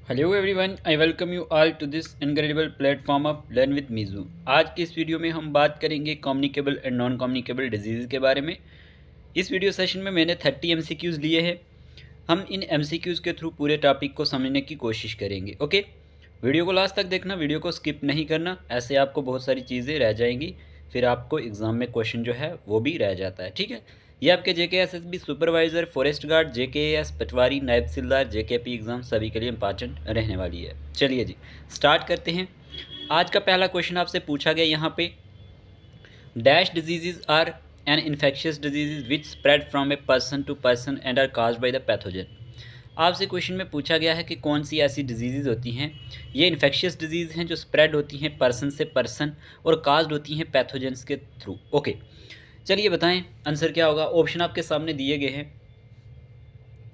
Hello everyone, I welcome you all to this incredible platform of learn with मीजू। आज की इस video में हम बात करेंगे communicable and non communicable diseases के बारे में। इस वीडियो सेशन में मैंने 30 MCQs लिए हैं। हम इन MCQs के थ्रू पूरे टॉपिक को समझने की कोशिश करेंगे। ओके, वीडियो को लास्ट तक देखना, वीडियो को स्किप नहीं करना, ऐसे आपको बहुत सारी चीज़ें रह जाएंगी, फिर आपको एग्ज़ाम में क्वेश्चन जो है वो भी रह जाता है। ठीक है, ये आपके JKSSB supervisor, forest guard, JKAS, पटवारी, नायब तहसीलदार, JKP एग्ज़ाम सभी के लिए इंपॉर्टेंट रहने वाली है। चलिए जी, स्टार्ट करते हैं। आज का पहला क्वेश्चन आपसे पूछा गया यहाँ पे, dash disease are an infectious disease which spread from a person to person and are caused by the pathogen. आपसे क्वेश्चन में पूछा गया है कि कौन सी ऐसी डिजीज़ होती हैं, ये इन्फेक्शियस डिजीज़ हैं जो स्प्रेड होती हैं पर्सन से पर्सन और काज्ड होती हैं पैथोजेंस के थ्रू। ओके, चलिए बताएं आंसर क्या होगा। ऑप्शन आपके सामने दिए गए हैं,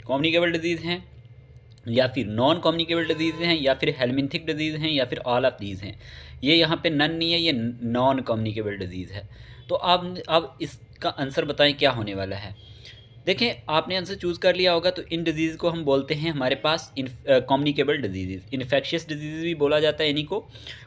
कम्युनिकेबल डिजीज़ हैं या फिर नॉन कम्युनिकेबल डिजीज़ हैं या फिर हेलमिंथिक डिजीज़ हैं या फिर ऑल ऑफ दीज हैं। ये यहाँ पे नन नहीं है, ये नॉन कम्युनिकेबल डिजीज़ है। तो अब इसका आंसर बताएं क्या होने वाला है। देखें, आपने आंसर चूज़ कर लिया होगा। तो इन डिजीज़ को हम बोलते हैं हमारे पास कम्युनिकेबल डिजीज़। इन्फेक्शियस डिजीज़ भी बोला जाता है इन्हीं को,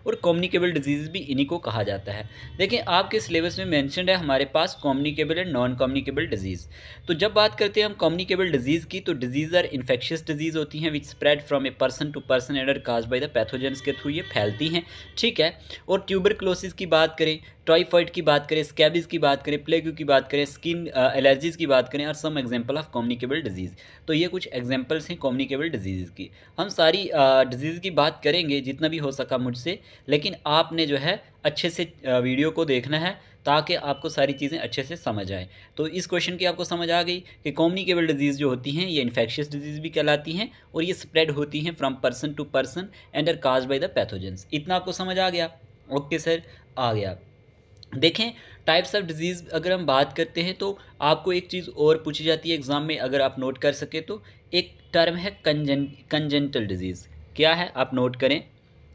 और कम्युनिकेबल डिजीज़ भी इन्हीं को कहा जाता है। देखें, आपके सिलेबस में मेंशन्ड है हमारे पास communicable and non communicable disease. तो जब बात करते हैं हम कम्युनिकेबल डिजीज़ की, तो डिजीज़ आर इन्फेक्शियस डिजीज़ होती हैं which spread from a person to person and are caused by the pathogens के थ्रू ये फैलती हैं। ठीक है, और ट्यूबरक्लोसिस की बात करें, टाइफाइड की बात करें, स्कैबिस की बात करें, प्लेग की बात करें, स्किन एलर्जीज़ की बात करें, और some example of communicable disease. तो ये कुछ एग्जांपल्स हैं कम्युनिकेबल डिजीज़ की। हम सारी डिजीज़ की बात करेंगे जितना भी हो सका मुझसे, लेकिन आपने जो है अच्छे से वीडियो को देखना है ताकि आपको सारी चीज़ें अच्छे से समझ आए। तो इस क्वेश्चन की आपको समझ आ गई कि कम्युनिकेबल डिजीज़ जो होती हैं ये इन्फेक्शियस डिजीज़ भी कहलाती हैं और ये स्प्रेड होती हैं from person to person and are caused by the pathogens. इतना आपको समझ आ गया? ओके सर, आ गया। देखें, टाइप्स ऑफ डिजीज़ अगर हम बात करते हैं तो आपको एक चीज़ और पूछी जाती है एग्ज़ाम में, अगर आप नोट कर सके तो। एक टर्म है कंजेंटल डिजीज़। क्या है आप नोट करें,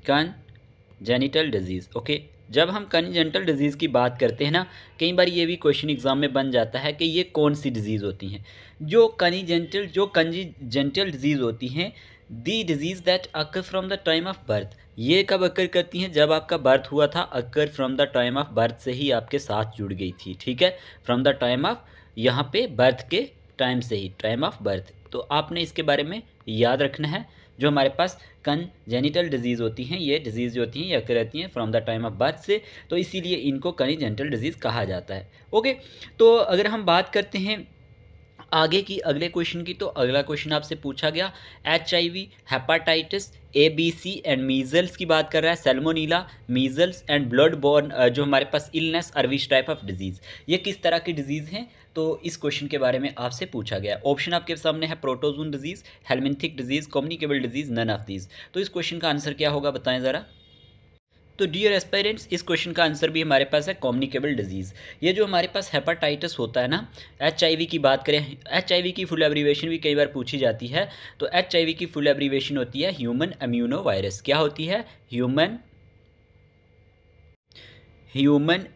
कंजेनिटल डिजीज़। ओके, जब हम कंजेंटल डिजीज़ की बात करते हैं ना, कई बार ये भी क्वेश्चन एग्ज़ाम में बन जाता है कि ये कौन सी डिजीज़ होती हैं। जो कंजेंटल डिजीज़ होती हैं, the diseases that occur from the time of birth. ये कब अकर करती हैं? जब आपका बर्थ हुआ था, अकर from the time of birth से ही आपके साथ जुड़ गई थी। ठीक है, फ्रॉम द टाइम ऑफ, यहाँ पे बर्थ के टाइम से ही, टाइम ऑफ बर्थ। तो आपने इसके बारे में याद रखना है। जो हमारे पास कंजेनिटल डिजीज़ होती हैं, ये डिजीज़ जो होती हैं ये अकर रहती हैं from the time of birth से, तो इसीलिए इनको कंजेनिटल डिजीज़ कहा जाता है। ओके, तो अगर हम बात करते हैं आगे की, अगले क्वेश्चन की, तो अगला क्वेश्चन आपसे पूछा गया HIV, hepatitis, ABC and measles की बात कर रहा है, सैल्मोनीला, मीजल्स एंड ब्लड बॉर्न जो हमारे पास इलनेस और विच टाइप ऑफ डिजीज़, ये किस तरह की डिजीज़ हैं। तो इस क्वेश्चन के बारे में आपसे पूछा गया। ऑप्शन आपके सामने है, protozoan disease, helminthic disease, communicable disease, none of these. तो इस क्वेश्चन का आंसर क्या होगा बताएं ज़रा। तो डियर एस्पायरेंट्स, इस क्वेश्चन का आंसर भी हमारे पास है कम्युनिकेबल डिजीज़। ये जो हमारे पास हेपाटाइटिस होता है ना, HIV की बात करें, HIV की फुल एब्रीवेशन भी कई बार पूछी जाती है। तो HIV की फुल एब्रीवेशन होती है ह्यूमन इम्यूनो वायरस। क्या होती है? Human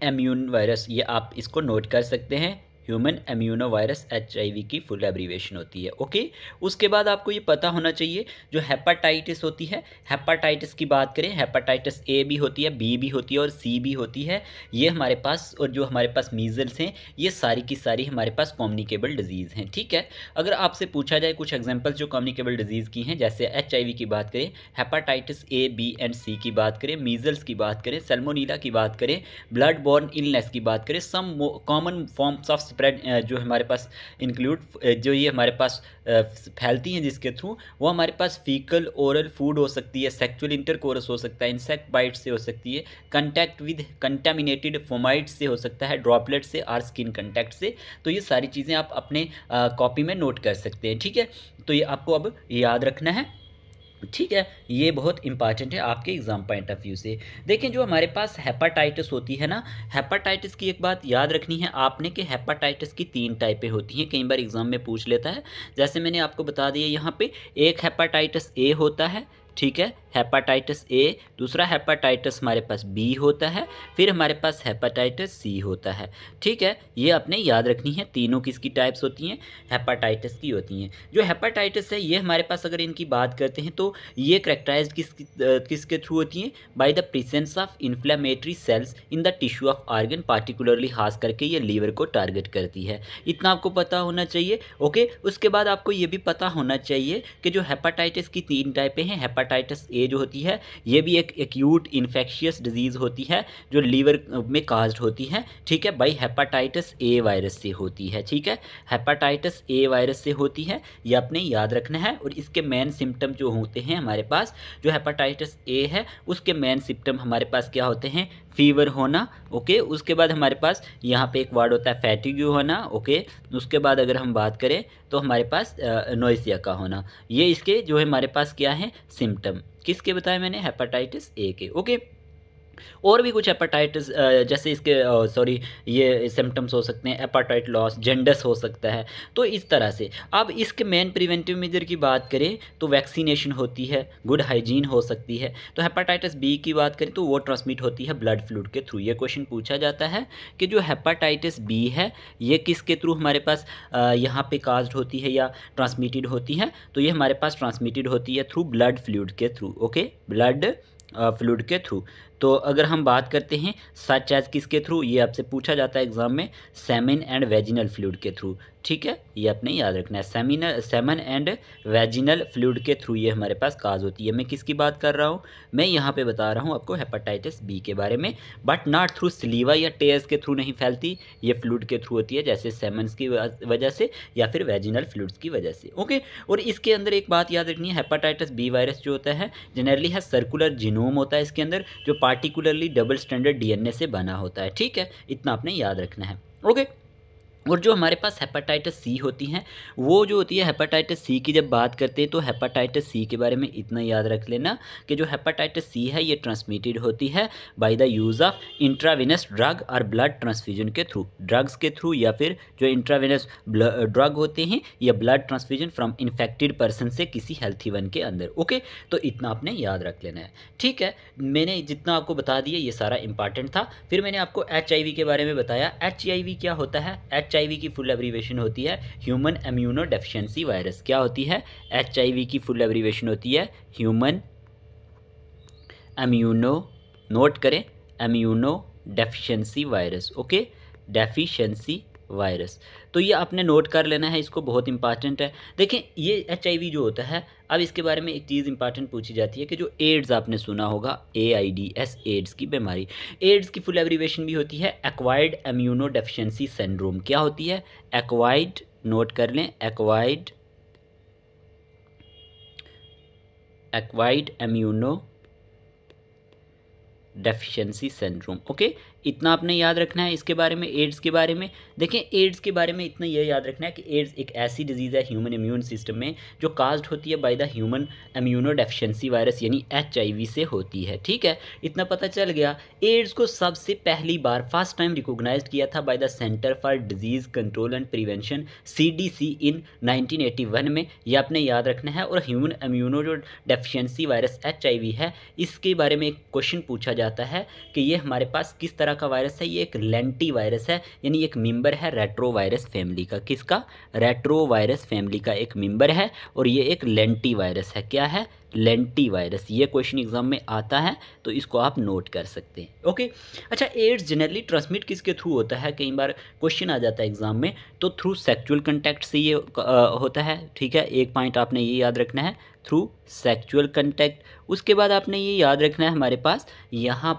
immune virus. ये आप इसको नोट कर सकते हैं, ह्यूमन इम्यूनो वायरस HIV की फुल एब्रीवेशन होती है। ओके, उसके बाद आपको ये पता होना चाहिए, जो हेपाटाइटिस होती है, हेपाटाइटिस की बात करें, हेपाटाइटिस A भी होती है, B भी होती है और C भी होती है। ये हमारे पास, और जो हमारे पास मीजल्स हैं, ये सारी की सारी हमारे पास कम्युनिकेबल डिजीज़ हैं। ठीक है, अगर आपसे पूछा जाए कुछ एग्जाम्पल्स जो कम्युनिकेबल डिजीज़ की हैं, जैसे HIV की बात करें, hepatitis A, B and C की बात करें, मीजल्स की बात करें, सैल्मोनीला की बात करें, ब्लड बॉर्न इलनेस की बात करें, some common forms of spread जो हमारे पास इंक्लूड, जो ये हमारे पास फैलती हैं जिसके थ्रू, वो हमारे पास फीकल ओरल फूड हो सकती है, सेक्सुअल इंटरकोर्स हो सकता है, इंसेक्ट बाइट से हो सकती है, कंटैक्ट विद कंटामिनेटेड फोमाइट से हो सकता है, ड्रॉपलेट से और स्किन कंटैक्ट से। तो ये सारी चीज़ें आप अपने कॉपी में नोट कर सकते हैं। ठीक है, तो ये आपको अब याद रखना है। ठीक है, ये बहुत इंपॉर्टेंट है आपके एग्ज़ाम पॉइंट ऑफ व्यू से। देखें, जो हमारे पास हेपाटाइटिस होती है ना, हेपाटाइटिस की एक बात याद रखनी है आपने कि हेपाटाइटिस की 3 टाइपें होती हैं। कई बार एग्ज़ाम में पूछ लेता है, जैसे मैंने आपको बता दिया यहाँ पे, एक हेपाटाइटिस A होता है, ठीक है, हेपाटाइटिस ए, दूसरा हेपाटाइटिस हमारे पास बी होता है, फिर हमारे पास हेपाटाइटिस सी होता है। ठीक है, ये आपने याद रखनी है। तीनों किसकी टाइप्स होती हैं? हेपाटाइटिस की होती हैं। जो हेपाटाइटिस है ये हमारे पास अगर इनकी बात करते हैं तो ये करेक्टराइज किसके थ्रू होती हैं? By the presence of inflammatory cells in the tissue of organ, particularly खास करके ये लीवर को टारगेट करती है। इतना आपको पता होना चाहिए। ओके, उसके बाद आपको ये भी पता होना चाहिए कि जो हेपाटाइटिस की 3 टाइपें हैं। हेपाटाइटिस ए जो होती है ये भी एक एक्यूट इन्फेक्शियस डिजीज़ होती है जो लीवर में काज्ड होती है। ठीक है, बाई हेपाटाइटिस ए वायरस से होती है। ठीक है, हेपाटाइटिस ए वायरस से होती है, ये आपने याद रखना है। और इसके मेन सिम्टम जो होते हैं हमारे पास, जो हेपाटाइटिस ए है उसके मेन सिम्टम हमारे पास क्या होते हैं? फीवर होना। ओके, उसके बाद हमारे पास यहाँ पे एक वर्ड होता है फैटिग होना। ओके, उसके बाद अगर हम बात करें तो हमारे पास नोइसिया का होना। ये इसके जो है हमारे पास क्या है? सिम्टम। किसके बताए मैंने? हेपाटाइटिस ए के। ओके, और भी कुछ हेपाटाइटिस जैसे इसके ये सिम्टम्स हो सकते हैं, हेपाटाइट लॉस, जेंडस हो सकता है। तो इस तरह से अब इसके मेन प्रिवेंटिव मेजर की बात करें तो वैक्सीनेशन होती है, गुड हाइजीन हो सकती है। तो हेपाटाइटिस बी की बात करें तो वो ट्रांसमिट होती है ब्लड फ्लूइड के थ्रू। ये क्वेश्चन पूछा जाता है कि जो हेपाटाइटिस बी है ये किसके थ्रू हमारे पास यहाँ पे काज्ड होती है या ट्रांसमिटेड होती है? तो ये हमारे पास ट्रांसमिटेड होती है थ्रू ब्लड फ्लूइड के थ्रू। ओके, ब्लड फ्लूइड के थ्रू। तो अगर हम बात करते हैं सच एज किसके थ्रू, ये आपसे पूछा जाता है एग्जाम में, सेमेन एंड वेजिनल फ्लूइड के थ्रू। ठीक है, ये आपने याद रखना है। सेमन एंड वेजिनल फ्लूइड के थ्रू ये हमारे पास काज होती है। मैं किसकी बात कर रहा हूँ? मैं यहाँ पे बता रहा हूँ आपको हेपाटाइटिस बी के बारे में, बट नॉट थ्रू स्लीवा या टेयर्स के थ्रू नहीं फैलती, ये फ्लूइड के थ्रू होती है, जैसे सेमन्स की वजह से या फिर वेजिनल फ्लूइड्स की वजह से। ओके, और इसके अंदर एक बात याद रखनी है, हेपाटाइटिस बी वायरस जो होता है जनरली है सर्कुलर जीनोम होता है इसके अंदर, जो पार्टिकुलरली डबल स्टैंडर्ड डीएनए से बना होता है। ठीक है, इतना आपने याद रखना है। ओके, और जो हमारे पास हेपाटाइटिस सी होती हैं वो जो होती है हेपाटाइटिस सी की जब बात करते हैं तो हेपाटाइटिस सी के बारे में इतना याद रख लेना कि जो हेपाटाइटिस सी है ये ट्रांसमिटेड होती है by the use of intravenous drug और ब्लड ट्रांसफ्यूजन के थ्रू, ड्रग्स के थ्रू, या फिर जो इंट्रावेनस ड्रग होते हैं या blood transfusion from infected person से किसी हेल्थी वन के अंदर। ओके, तो इतना आपने याद रख लेना है। ठीक है, मैंने जितना आपको बता दिया ये सारा इंपॉर्टेंट था। फिर मैंने आपको HIV के बारे में बताया। HIV क्या होता है? HIV की फुल एब्रीवेशन होती है ह्यूमन इम्यूनो डेफिशिएंसी वायरस। क्या होती है? HIV की फुल एब्रीवेशन होती है ह्यूमन इम्यूनो, नोट करें, immuno deficiency virus. Okay, deficiency virus, तो ये आपने नोट कर लेना है, इसको बहुत इंपॉर्टेंट है। देखें ये HIV जो होता है, अब इसके बारे में एक चीज़ इंपॉर्टेंट पूछी जाती है कि जो एड्स आपने सुना होगा, AIDS, एड्स की बीमारी, एड्स की फुल एब्रीवेशन भी होती है एक्वायर्ड इम्यूनो डेफिशिएंसी सिंड्रोम। क्या होती है? एक्वायर्ड, नोट कर लें, acquired immuno deficiency syndrome. Okay, इतना आपने याद रखना है इसके बारे में, एड्स के बारे में। देखें एड्स के बारे में इतना यह याद रखना है कि एड्स एक ऐसी डिजीज़ है ह्यूमन इम्यून सिस्टम में जो काज्ड होती है by the human immuno deficiency virus यानी HIV से होती है। ठीक है, इतना पता चल गया। एड्स को सबसे पहली बार फर्स्ट टाइम रिकॉग्नाइज्ड किया था by the centre for disease control and prevention CDC इन 1981 में, यह आपने याद रखना है। और ह्यूमन इम्यूनो जो डेफिशिएंसी वायरस HIV है, इसके बारे में एक क्वेश्चन पूछा जाता है कि ये हमारे पास किस तरह का वायरस है? ये एक लेंटी वायरस है, यानी एक मेंबर है रेट्रो वायरस फैमिली का। किसका? रेट्रो वायरस फैमिली का एक मेंबर है, और ये एक लेंटी वायरस है। क्या है? Lenti virus. ये क्वेश्चन एग्जाम में आता है तो इसको आप नोट कर सकते हैं। ओके, अच्छा, एड्स जनरली ट्रांसमिट किसके थ्रू होता है? कई बार क्वेश्चन आ जाता है एग्जाम में, तो थ्रू सेक्सुअल कंटैक्ट से ये होता है। ठीक है, एक पॉइंट आपने ये याद रखना है, थ्रू सेक्सुअल कंटैक्ट। उसके बाद आपने ये याद रखना है हमारे पास यहाँ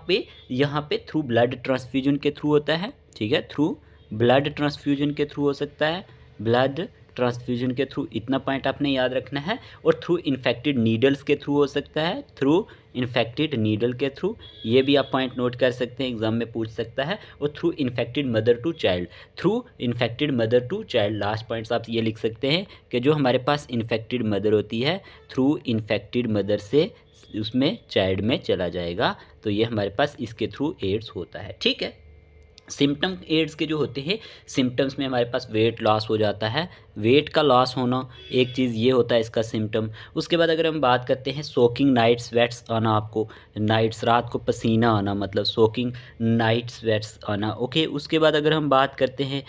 पे थ्रू ब्लड ट्रांसफ्यूजन के थ्रू होता है। ठीक है, थ्रू ब्लड ट्रांसफ्यूजन के थ्रू हो सकता है, ब्लड ट्रांसफ्यूजन के थ्रू, इतना पॉइंट आपने याद रखना है। और थ्रू इन्फेक्टेड नीडल्स के थ्रू हो सकता है, थ्रू इन्फेक्टेड नीडल के थ्रू, ये भी आप पॉइंट नोट कर सकते हैं, एग्जाम में पूछ सकता है। और through infected mother to child, through infected mother to child, last points आप ये लिख सकते हैं कि जो हमारे पास इन्फेक्टेड मदर होती है, थ्रू इन्फेक्टेड मदर से उसमें चाइल्ड में चला जाएगा। तो ये हमारे पास इसके थ्रू एड्स होता है। ठीक है, सिम्टम एड्स के जो होते हैं, सिम्टम्स में हमारे पास वेट लॉस हो जाता है, वेट का लॉस होना एक चीज़ ये होता है इसका सिम्टम। उसके बाद अगर हम बात करते हैं सोकिंग नाइट स्वेट्स आना, आपको नाइट्स रात को पसीना आना, मतलब सोकिंग नाइट स्वेट्स आना। ओके, उसके बाद अगर हम बात करते हैं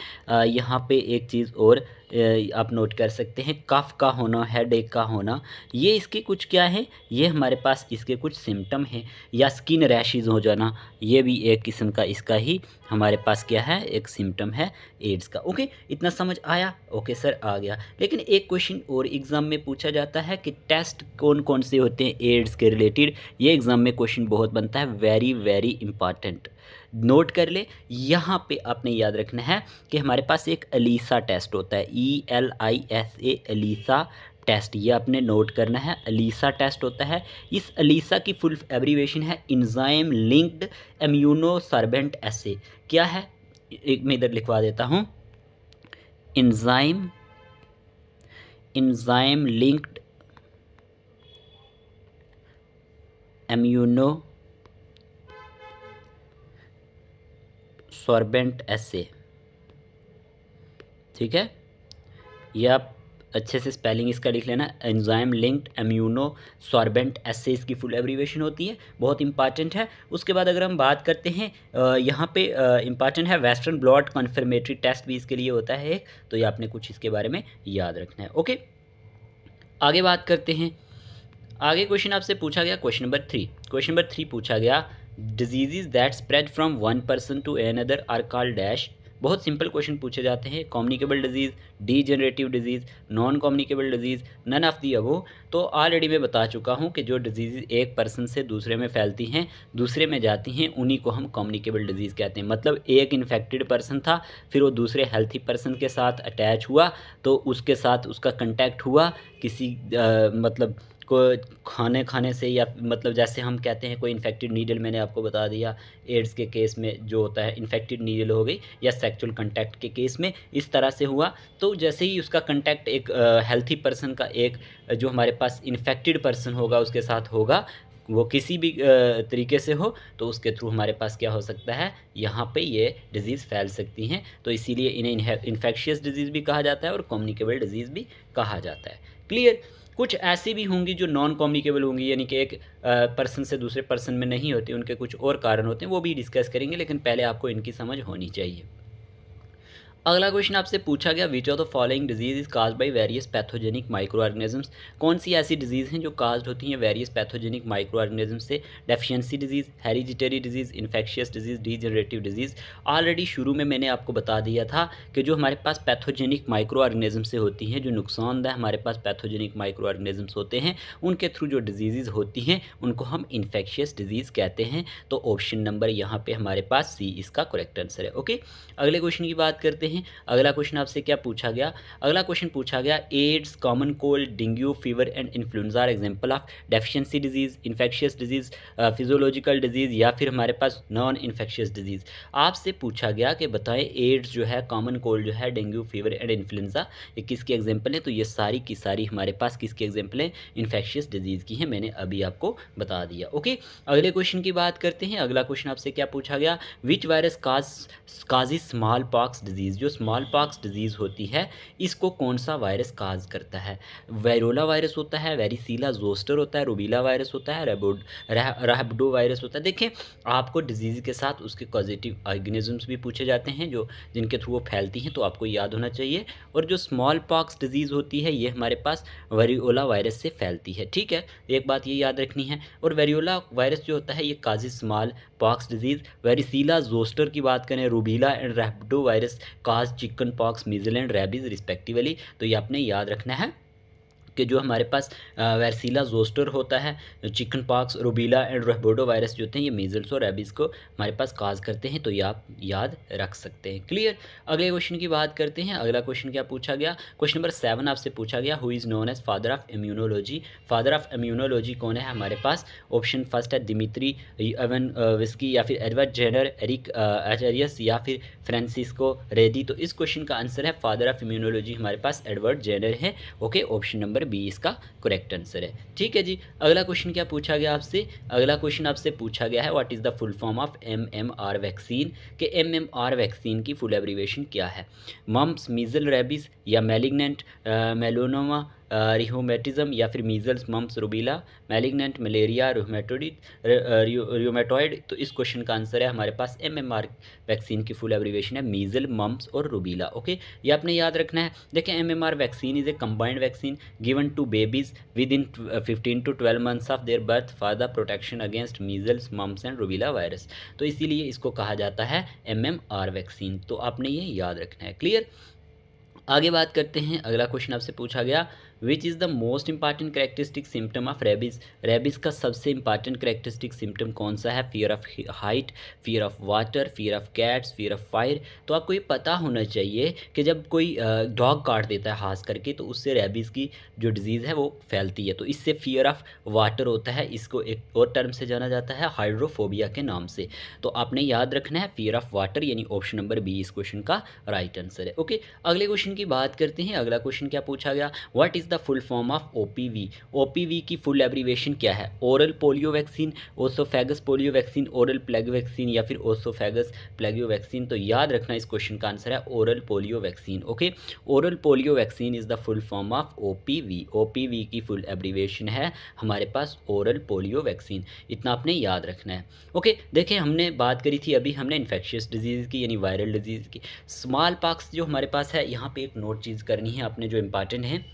यहाँ पे एक चीज़ और आप नोट कर सकते हैं, कफ का होना, हेडेक का होना, ये इसके कुछ क्या है, ये हमारे पास इसके कुछ सिम्टम हैं। या स्किन रैशेज़ हो जाना, ये भी एक किस्म का इसका ही हमारे पास क्या है, एक सिम्टम है एड्स का। ओके, इतना समझ आया? ओके सर, आ गया। लेकिन एक क्वेश्चन और एग्ज़ाम में पूछा जाता है कि टेस्ट कौन कौन से होते हैं एड्स के रिलेटेड। ये एग्ज़ाम में क्वेश्चन बहुत बनता है, वेरी वेरी इंपॉर्टेंट। नोट कर ले, यहाँ पे आपने याद रखना है कि हमारे पास एक एलिसा टेस्ट होता है, ELISA, एलिसा टेस्ट। ये आपने नोट करना है, एलिसा टेस्ट होता है। इस एलिसा की फुल एब्रीवेशन है इंजाइम लिंक्ड इम्यूनोसॉर्बेंट एसे। क्या है, एक मैं इधर लिखवा देता हूँ, इंजाइम लिंक्ड इम्यूनोसॉर्बेंट एसे। ठीक है, यह आप अच्छे से स्पेलिंग इसका लिख लेना, एंजाइम लिंक्ड इम्यूनोसॉर्बेंट एसे इसकी फुल एब्रीवेशन होती है, बहुत इंपॉर्टेंट है। उसके बाद अगर हम बात करते हैं यहाँ पे इंपॉर्टेंट है वेस्टर्न ब्लॉट कन्फर्मेटरी टेस्ट भी इसके लिए होता है एक, तो ये आपने कुछ इसके बारे में याद रखना है। ओके, आगे बात करते हैं। आगे क्वेश्चन आपसे पूछा गया क्वेश्चन नंबर 3। क्वेश्चन नंबर 3 पूछा गया, diseases that spread from one person to another are called dash. बहुत सिंपल क्वेश्चन पूछे जाते हैं, communicable disease, degenerative disease, non communicable disease, none of the above. तो ऑलरेडी मैं बता चुका हूं कि जो डिजीज़ एक पर्सन से दूसरे में फैलती हैं, दूसरे में जाती हैं, उन्हीं को हम कम्युनिकेबल डिजीज़ कहते हैं। मतलब एक इन्फेक्टेड पर्सन था, फिर वो दूसरे हेल्थी पर्सन के साथ अटैच हुआ, तो उसके साथ उसका कंटैक्ट हुआ किसी मतलब को खाने से, या मतलब जैसे हम कहते हैं कोई इन्फेक्टेड नीडल, मैंने आपको बता दिया एड्स के केस में जो होता है इन्फेक्टेड नीडल हो गई, या सेक्सुअल कंटैक्ट के केस में इस तरह से हुआ। तो जैसे ही उसका कंटैक्ट एक हेल्थी पर्सन का एक जो हमारे पास इन्फेक्टेड पर्सन होगा उसके साथ होगा, वो किसी भी तरीके से हो, तो उसके थ्रू हमारे पास क्या हो सकता है, यहाँ पे ये डिज़ीज़ फैल सकती हैं। तो इसीलिए इन्हें इन्फेक्शियस डिजीज़ भी कहा जाता है और कम्युनिकेबल डिजीज़ भी कहा जाता है। क्लियर? कुछ ऐसी भी होंगी जो नॉन कम्युनिकेबल होंगी, यानी कि एक पर्सन से दूसरे पर्सन में नहीं होती, उनके कुछ और कारण होते हैं, वो भी डिस्कस करेंगे, लेकिन पहले आपको इनकी समझ होनी चाहिए। अगला क्वेश्चन आपसे पूछा गया, विच of the following disease is caused by various pathogenic micro organisms. कौन सी ऐसी डिजीज़ हैं जो काज्ड होती हैं वेरियस पैथोजेनिक माइक्रो ऑर्गेनिजम से? Deficiency disease, hereditary disease, infectious disease, degenerative disease. Already शुरू में मैंने आपको बता दिया था कि जो हमारे पास पैथोजेनिक माइक्रो ऑर्गेनिज्म से होती हैं, जो नुकसानदेह हमारे पास पैथोजेनिक माइक्रो ऑर्गेनिजम्स होते हैं, उनके थ्रू जो डिजीज़ होती हैं उनको हम इन्फेक्शियस डिजीज़ कहते हैं। तो ऑप्शन नंबर यहाँ पे हमारे पास सी इसका करेक्ट आंसर है। ओके, अगले क्वेश्चन की बात करते हैं। अगला क्वेश्चन आपसे क्या पूछा गया? अगला क्वेश्चन पूछा गया, AIDS, common cold, dengue fever and influenza are example of deficiency disease, infectious disease, physiological disease, या फिर हमारे पास नॉन इन्फेक्शियस डिजीज़। आपसे पूछा गया कि बताएं एड्स जो है, कॉमन कोल्ड जो है, डेंगू फीवर एंड इन्फ्लुएंजा, ये किसके एग्जाम्पल है? तो ये सारी की सारी हमारे पास किसके एग्जाम्पल हैं? इन्फेक्शियस डिजीज़ की है, मैंने अभी आपको बता दिया। ओके, अगले क्वेश्चन की बात करते हैं। अगला क्वेश्चन आपसे क्या पूछा गया, which virus causes small pox disease. जो स्मॉल पॉक्स डिजीज़ होती है, इसको कौन सा वायरस काज करता है? वायरोला वायरस होता है, वेरिसीला जोस्टर होता है, रूबीला वायरस होता है, राहबडो वायरस होता है। देखें, आपको डिजीज़ के साथ उसके कॉजेटिव ऑर्गेनिजम्स भी पूछे जाते हैं जो जिनके थ्रू वो फैलती हैं, तो आपको याद होना चाहिए। और जो स्मॉल पॉक्स डिजीज़ होती है, ये हमारे पास वेरियोला वायरस से फैलती है। ठीक है, एक बात ये याद रखनी है। और वेरियोला वायरस जो होता है, ये causes small pox disease. Varicella zoster की बात करें, rubella and rhabdo virus cause chicken pox, measles and rabies respectively. तो ये आपने याद रखना है कि जो हमारे पास वेरिसीला जोस्टर होता है, chicken pox, रूबीला and rhabdo virus जो होते हैं, ये मीजल्स और रैबीज़ को हमारे पास काज करते हैं। तो ये आप याद रख सकते हैं। क्लियर? अगले क्वेश्चन की बात करते हैं। अगला क्वेश्चन क्या पूछा गया? क्वेश्चन नंबर 7 आपसे पूछा गया, who is known as father of immunology. Father of immunology कौन है हमारे पास? ऑप्शन फर्स्ट है दिमित्री एवन विस्की, या फिर एडवर्ड जेनर, एरिक एचरियस, या फिर फ्रांसिस्को रेडी। तो इस क्वेश्चन का आंसर है फादर ऑफ इम्यूनोलॉजी हमारे पास एडवर्ड जेनर है। ओके, ऑप्शन नंबर बी इसका करेक्ट आंसर है। ठीक है जी। अगला क्वेश्चन क्या पूछा गया आपसे? अगला क्वेश्चन आपसे पूछा गया है what is the full form of MMR vaccine, के MMR वैक्सीन की फुल एब्रीवेशन क्या है? मम्प्स, मीजल, रेबीज या मैलिग्नेंट मेलोनोमा रिहोमेटिज्म या फिर मीजल्स, मम्प्स, रूबीला, मैलिग्नेंट मलेरिया, रियोमेटॉइड। तो इस क्वेश्चन का आंसर है हमारे पास MMR वैक्सीन की फुल एब्रीवेशन है मीजल, मम्प्स और रूबीला। ओके, ये आपने याद रखना है। देखें, MMR vaccine is a combined vaccine given to babies with in 15 to 12 months of their birth for the protection against measles, mumps and rubella virus. तो इसीलिए इसको कहा जाता है MMR वैक्सीन। तो आपने ये याद रखना है। क्लियर? आगे बात करते हैं। अगला क्वेश्चन आपसे पूछा गया which is the most important characteristic symptom of rabies. Rabies का सबसे इंपॉर्टेंट करेक्टरिस्टिक सिम्टम कौन सा है? Fear of height, fear of water, fear of cats, fear of fire. तो आपको ये पता होना चाहिए कि जब कोई डॉग काट देता है खास करके तो उससे रेबीज़ की जो डिजीज़ है वो फैलती है। तो इससे फियर ऑफ वाटर होता है, इसको एक और टर्म से जाना जाता है हाइड्रोफोबिया के नाम से। तो आपने याद रखना है फियर ऑफ वाटर, यानी ऑप्शन नंबर बी इस क्वेश्चन का राइट आंसर है। ओके, अगले क्वेश्चन की बात करते हैं। अगला क्वेश्चन क्या पूछा गया? What is the full form of OPV। OPV की फुल एब्रीवेशन क्या है? Oral polio vaccine, oesophagus polio vaccine, oral plague vaccine या फिर ओसोफेगस प्लेगियो वैक्सीन। तो याद रखना इस क्वेश्चन का आंसर है oral polio vaccine. Okay, oral polio vaccine is the full form of OPV। OPV की फुल एब्रीवेशन है हमारे पास ओरल पोलियो वैक्सीन। इतना आपने याद रखना है। ओके, देखें, हमने बात करी थी अभी हमने इन्फेक्शियस डिजीज़ की यानी वायरल डिजीज़ की। स्मॉल पॉक्स जो हमारे पास है, यहाँ पे एक नोट चीज़ करनी है आपने जो इम्पॉर्टेंट है।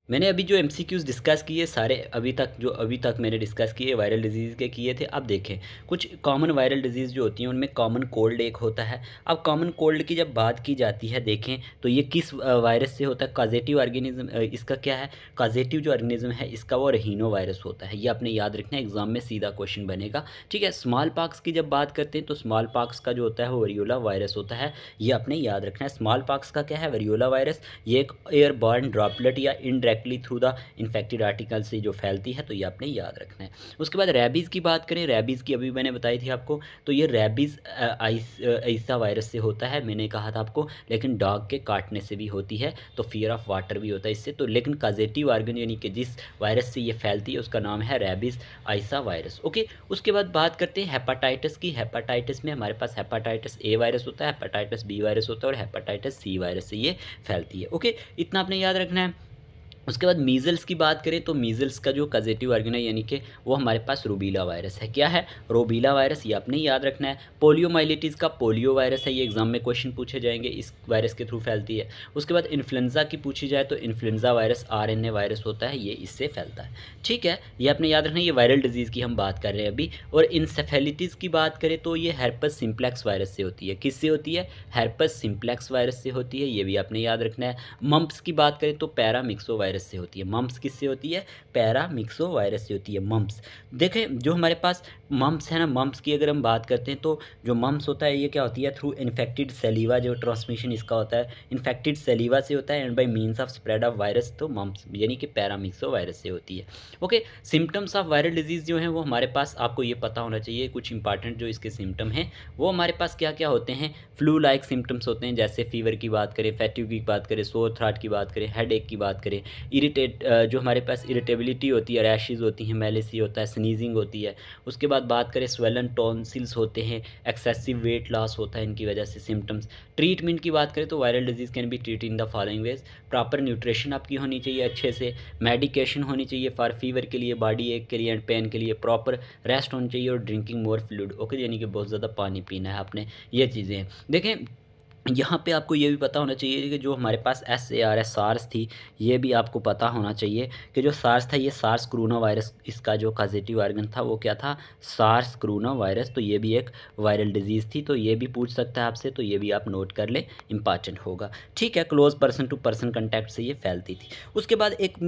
मैंने अभी जो MCQs डिस्कस किए सारे अभी तक मैंने डिस्कस किए वायरल डिजीज़ के किए थे। अब देखें, कुछ कॉमन वायरल डिजीज़ जो होती हैं उनमें कॉमन कोल्ड एक होता है। अब कॉमन कोल्ड की जब बात की जाती है, देखें तो ये किस वायरस से होता है? Causative organism. इसका क्या है? कॉजेटिव जो ऑर्गेनिज्म है इसका वो रहीनो वायरस होता है। ये आपने याद रखना है, एग्जाम में सीधा क्वेश्चन बनेगा। ठीक है, स्मॉल पॉक्स की जब बात करते हैं तो स्मॉल पॉक्स का जो होता है वो वेरियोला वायरस होता है। ये आपने याद रखना है। स्मॉल पॉक्स का क्या है? Variola virus. ये एक एयरबॉर्न ड्रॉपलेट या indirectly through the infected article से जो फैलती है, तो ये आपने याद रखना है। उसके बाद रेबीज़ की बात करें, रेबीज़ की अभी मैंने बताई थी आपको। तो ये रेबीज़ ऐसा वायरस से होता है, मैंने कहा था आपको, लेकिन डॉग के काटने से भी होती है। तो फियर ऑफ वाटर भी होता है इससे। तो लेकिन कॉजेटिव ऑर्गन यानी कि जिस वायरस से ये फैलती है उसका नाम है रेबीज़ ऐसा वायरस। ओके, उसके बाद बात करते हैं हेपाटाइटिस की। हेपाटाइटिस में हमारे पास हेपाटाइटिस A वायरस होता है, हेपाटाइटिस B वायरस होता है और हेपाटाइटिस C वायरस से ये फैलती है। ओके, इतना आपने याद रखना है। उसके बाद मीज़ल्स की बात करें तो मीज़ल्स का जो कॉजेटिव ऑर्गन है यानी कि वो हमारे पास रूबीला वायरस है। क्या है? रूबीला वायरस, ये आपने याद रखना है। पोलियोमाइलिटिस का पोलियो वायरस है, ये एग्जाम में क्वेश्चन पूछे जाएंगे, इस वायरस के थ्रू फैलती है। उसके बाद इन्फ्लुएंजा की पूछी जाए तो इन्फ्लुएंजा वायरस RNA वायरस होता है, ये इससे फैलता है। ठीक है, ये आपने याद रखना है। ये वायरल डिजीज़ की हम बात कर रहे हैं अभी। और इंसेफेलिटिस की बात करें तो ये हेर्पेस सिम्प्लेक्स वायरस से होती है। किससे होती है? हेर्पेस सिम्प्लेक्स वायरस से होती है, ये भी आपने याद रखना है। मम्प्स की बात करें तो पैरामिक्सो वायरस से होती है। मम्प्स किससे होती है? पैरामिक्सो वायरस से होती है मम्प्स। देखें, जो हमारे पास मम्प्स है ना, मम्प्स की अगर हम बात करते हैं तो जो मम्प्स होता है ये क्या होती है? थ्रू इन्फेक्टेड सेलिवा जो ट्रांसमिशन इसका होता है, इन्फेक्टेड सेलिवा से होता है and by means of spread of virus. तो मम्प्स यानी कि पैरामिक्सो वायरस से होती है। Okay, symptoms of viral disease जो हैं वो हमारे पास आपको ये पता होना चाहिए। कुछ इंपॉर्टेंट जो इसके सिम्टम हैं वो हमारे पास क्या क्या होते हैं? फ्लू लाइक सिम्टम्स होते हैं, जैसे फीवर की बात करें, फैटिग की बात करें, सोर थ्रॉट की बात करें, हेडेक की बात करें, जो हमारे पास इरिटेबिलिटी होती है, रैशेज़ होती हैं, मेलेसी होता है, स्नीजिंग होती है। उसके बाद बात करें स्वेलन टॉन्सिल्स होते हैं, एक्सेसिव वेट लॉस होता है इनकी वजह से सिम्टम्स। ट्रीटमेंट की बात करें तो viral disease can be treat in the following veg. Proper nutrition आपकी होनी चाहिए अच्छे से, मेडिकेशन होनी चाहिए फॉर फीवर के लिए, बॉडी एक के लिए एंड पेन के लिए, प्रॉपर रेस्ट होनी चाहिए और ड्रिंकिंग मोर फ्लूइड। ओके, यानी कि बहुत ज़्यादा पानी पीना है आपने, ये चीज़ें हैं। देखें, यहाँ पे आपको ये भी पता होना चाहिए कि जो हमारे पास SARS सार्स थी, ये भी आपको पता होना चाहिए कि जो सार्स था ये सार्स कोरोना वायरस, इसका जो कॉजेटिव ऑर्गन था वो क्या था? SARS corona virus. तो ये भी एक वायरल डिजीज़ थी, तो ये भी पूछ सकता है आपसे, तो ये भी आप नोट कर लें, इंपॉर्टेंट होगा। ठीक है, close person to person contact से ये फैलती थी। उसके बाद एक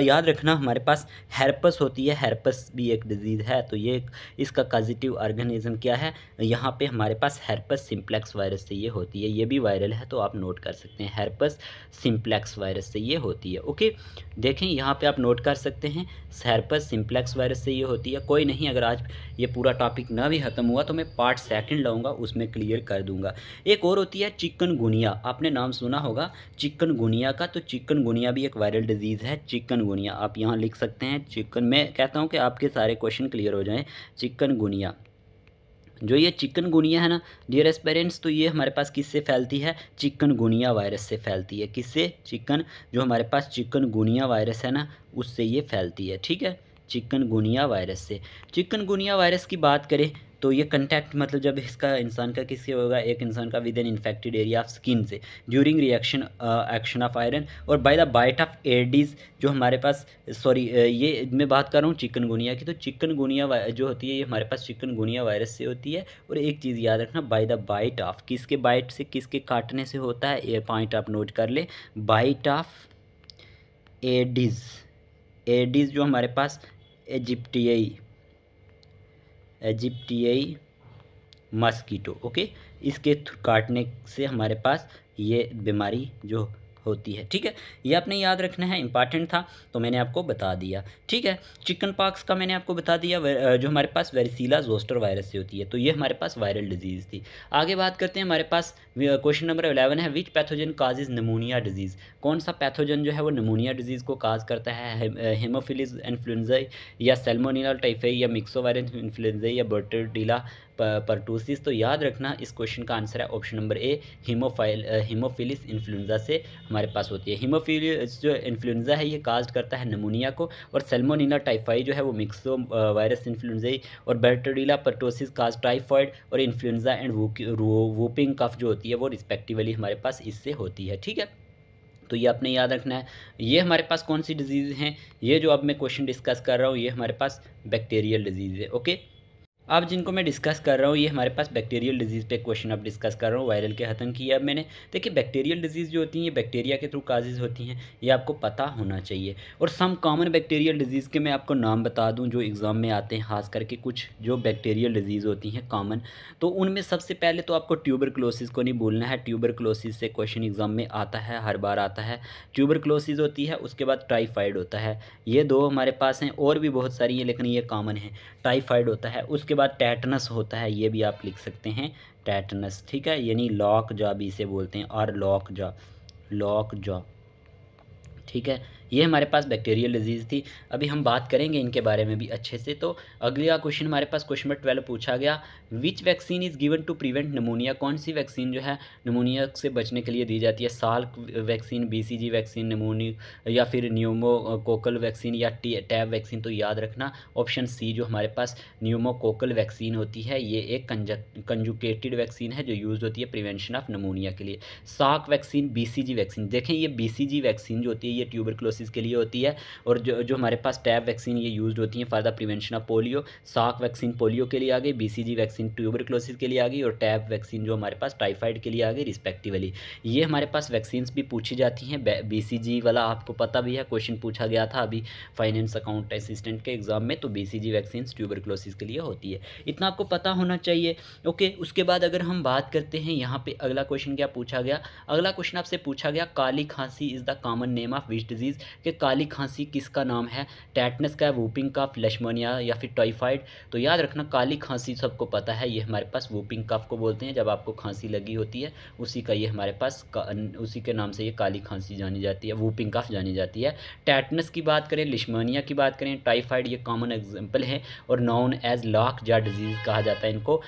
याद रखना हमारे पास हेर्पेस होती है, हेर्पेस भी एक डिजीज़ है। तो ये इसका कॉजेटिव ऑर्गेनिज्म क्या है? यहाँ पे हमारे पास हेर्पेस सिम्प्लेक्स वायरस से ये होती है, ये भी वायरल है, तो आप नोट कर सकते हैं। हेर्पेस सिम्प्लेक्स वायरस से ये होती है। ओके, देखें यहाँ पे आप नोट कर सकते हैं, हेर्पेस सिम्प्लेक्स वायरस से ये होती है। कोई नहीं, अगर आज ये पूरा टॉपिक ना भी ख़त्म हुआ तो मैं पार्ट 2 लाऊंगा, उसमें क्लियर कर दूंगा। एक और होती है चिकनगुनिया, आपने नाम सुना होगा चिकनगुनिया का। तो चिकनगुनिया भी एक वायरल डिजीज़ है। चिकनगुनिया आप यहाँ लिख सकते हैं। मैं कहता हूँ कि आपके सारे क्वेश्चन क्लियर हो जाएं। चिकनगुनिया, जो ये चिकनगुनिया है ना डियरेस्ट पेरेंट्स, तो ये हमारे पास किससे फैलती है? चिकनगुनिया वायरस से फैलती है। किससे? जो हमारे पास चिकनगुनिया वायरस है ना, उससे ये फैलती है। ठीक है, चिकनगुनिया वायरस से। चिकनगुनिया वायरस की बात करें तो ये कंटैक्ट मतलब जब इसका इंसान का किससे होगा? एक इंसान का with an infected area of skin से, during reaction action of iron और by the bite of Aedes, जो हमारे पास ये मैं बात कर रहा हूँ चिकनगुनिया की। तो चिकनगुनिया जो होती है ये हमारे पास चिकनगुनिया वायरस से होती है। और एक चीज़ याद रखना, बाय द बाइट ऑफ, किसके बाइट से, किसके काटने से होता है? ये पॉइंट आप नोट कर ले, बाइट ऑफ एडीज। एडीज जो हमारे पास इजिप्टियाई मस्कीटो, ओके, इसके काटने से हमारे पास ये बीमारी जो होती है। ठीक है, ये आपने याद रखना है, इंपॉर्टेंट था तो मैंने आपको बता दिया। ठीक है, चिकन पॉक्स का मैंने आपको बता दिया, जो हमारे पास वेरिसीला जोस्टर वायरस से होती है। तो ये हमारे पास वायरल डिजीज़ थी। आगे बात करते हैं, हमारे पास क्वेश्चन नंबर 11 है, विच पैथोजन काजेज निमोनिया डिजीज़। कौन सा पैथोजन जो है वो निमोनिया डिजीज़ को काज करता है? हेमोफिलिस इन्फ्लुएंजा या सैल्मोनेला टाइफाई या मिक्सोवायरस इन्फ्लुएंजा या बर्टरडीला परटूसिस। तो याद रखना इस क्वेश्चन का आंसर है ऑप्शन नंबर ए, हीमोफिलिस इन्फ्लुएंजा से हमारे पास होती है। हीमोफिलिस जो इन्फ्लुएंजा है ये काज करता है निमोनिया को, और सैल्मोनेला टाइफाई जो है वो मिक्सो वायरस इन्फ्लुएंजा, और बर्टरडीला परटूसिस काज टाइफॉइड और इन्फ्लुएंजा एंड वूपिंग कफ जो होती है वो रिस्पेक्टिवली हमारे पास इससे होती है। ठीक है, तो ये आपने याद रखना है। ये हमारे पास कौन सी डिजीज़ हैं? ये जो अब मैं क्वेश्चन डिस्कस कर रहा हूँ ये हमारे पास बैक्टीरियल डिजीज़ है। ओके, अब जिनको मैं डिस्कस कर रहा हूँ ये हमारे पास बैक्टीरियल डिजीज़ पे क्वेश्चन अब डिस्कस कर रहा हूँ, वायरल के ख़त्म किया अब मैंने। देखिए बैक्टीरियल डिजीज़ जो होती हैं ये बैक्टीरिया के थ्रू काजेज़ होती हैं, ये आपको पता होना चाहिए। और सम कॉमन बैक्टीरियल डिजीज़ के मैं आपको नाम बता दूँ जो एग्ज़ाम में आते हैं, खास करके कुछ जो बैक्टीरियल डिजीज़ होती हैं कॉमन। तो उनमें सबसे पहले तो आपको ट्यूबरक्लोसिस को नहीं भूलना है। ट्यूबरक्लोसिस से क्वेश्चन एग्ज़ाम में आता है, हर बार आता है। ट्यूबरक्लोसिस होती है, उसके बाद टाइफाइड होता है। ये दो हमारे पास हैं, और भी बहुत सारी हैं लेकिन ये कॉमन है। टाइफाइड होता है, उसके बाद टेटनस होता है, ये भी आप लिख सकते हैं टेटनस। ठीक है, यानी लॉक जॉ भी इसे बोलते हैं, और लॉक जॉ। ठीक है, ये हमारे पास बैक्टीरियल डिजीज़ थी। अभी हम बात करेंगे इनके बारे में भी अच्छे से। तो अगला क्वेश्चन हमारे पास क्वेश्चन नंबर 12 पूछा गया, which vaccine is given to prevent pneumonia. कौन सी वैक्सीन जो है निमोनिया से बचने के लिए दी जाती है? Salk vaccine, BCG vaccine, pneumonia, या फिर न्यूमोकोकल वैक्सीन, या टैब वैक्सीन। तो याद रखना ऑप्शन सी जो हमारे पास न्यूमोकोकल वैक्सीन होती है, ये एक कंजुकेटेड वैक्सीन है जो यूज़ होती है प्रिवेंशन ऑफ निमोनिया के लिए। साल्क वैक्सीन, BCG वैक्सीन, देखें ये BCG वैक्सीन जो होती है ये ट्यूबरक्लोसिस के लिए होती है, और जो हमारे पास टैब वैक्सीन ये यूज्ड होती है for the prevention of polio. साक वैक्सीन पोलियो के लिए आ गई, BCG वैक्सीन ट्यूबरक्लोसिस के लिए आ गई, और टैब वैक्सीन जो हमारे पास टाइफाइड के लिए आ गई रिस्पेक्टिवली। ये हमारे पास वैक्सीन्स भी पूछी जाती हैं। BCG वाला आपको पता भी है, क्वेश्चन पूछा गया था अभी फाइनेंस अकाउंट असिस्टेंट के एग्जाम में। तो BCG वैक्सीन ट्यूबरक्लोसिस के लिए होती है, इतना आपको पता होना चाहिए। ओके, उसके बाद अगर हम बात करते हैं यहाँ पे अगला क्वेश्चन क्या पूछा गया? अगला क्वेश्चन आपसे पूछा गया, काली खांसी is the common name of which disease. कि काली खांसी किसका नाम है? टेटनस का, वूपिंग कफ, लेशमोनिया, या फिर टाइफाइड। तो याद रखना काली खांसी सबको पता है, ये हमारे पास वूपिंग कफ को बोलते हैं। जब आपको खांसी लगी होती है उसी का ये हमारे पास उसी के नाम से ये काली खांसी जानी जाती है, वूपिंग कफ जानी जाती है। टेटनस की बात करें, लेशमोनिया की बात करें, टाइफाइड ये कॉमन एग्जाम्पल है, और नॉन एज लॉक जा डिजीज़ कहा जाता है इनको।